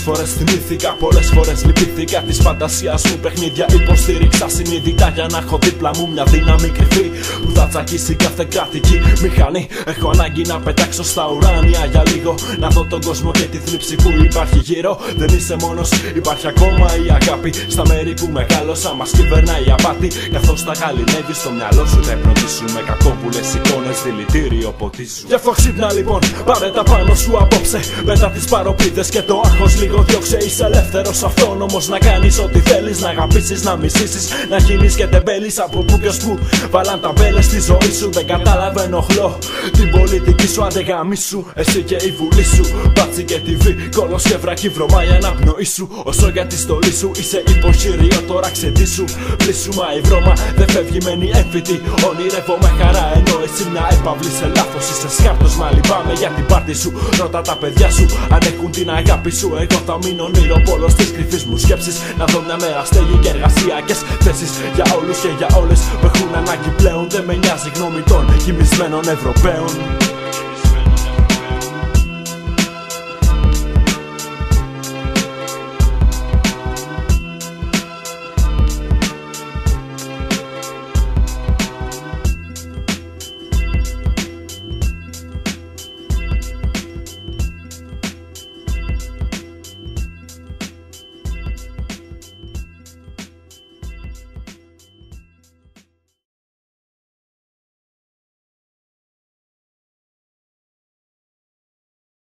φορές θυμήθηκα, πολλές φορές λυπήθηκα της φαντασίας μου παιχνίδια. Υποστήριξα συνειδητά για να έχω δίπλα μου μια δύναμη κρυφή που θα τσακίσει κάθε κρατική μηχανή. Έχω ανάγκη να πετάξω στα ουράνια για λίγο, να δω τον κόσμο και τη θλίψη που υπάρχει γύρω. Δεν είσαι μόνος, υπάρχει ακόμα η αγάπη. Στα μέρη που μεγάλωσα μας κυβερνάει η απάτη. Καθώς τα γαληνεύει στο μυαλό σου, τα υπνοτίσουμε κακόπουλες εικόνες, δηλητήριο ποτίζουν. Γι' αυτό ξύπνα λοιπόν, πάρε τα πάνω σου απόψε. Πέτα τις παροπίδες και το άγχος λίγο διώξε. Είσαι ελεύθερος αυτόνομος να κάνεις ό,τι θέλεις. Να αγαπήσεις, να μισήσεις, να γίνεις και τεμπέλης. Από που και ως που βάλαν ταμπέλες στη ζωή σου. Δεν κατάλαβε ενοχλώ την πολιτική σου, αντεγάμισου. Εσύ και η βουλή σου, μπάτσι και TV, κόλος και βρακή βρωμάει η αναπνοή σου. Όσο για τη στολή σου είσαι υποχειρίο, τώρα ξετήσου. Πλήσου μα η βρώμα δεν φεύγει, μένει έμφυτη. Ονειρεύομαι χαρά ενώ εσύ μια έπαυλη σε λάθος. Είσαι σκάρτος, μα λυπάμαι για την πάρτι σου. Ρώτα τα παιδιά σου αν έχουν την αγάπη σου. Εγώ θα μείνω ονειροπόλος της κρυφής μου σκέψης. Να δω μια μέρα στέγη και εργασιακές θέσεις για όλους και για όλες που έχουν ανάγκη πλέον. Δεν με νοιάζει γνώμη των κοιμισμένων Ευρωπαίων.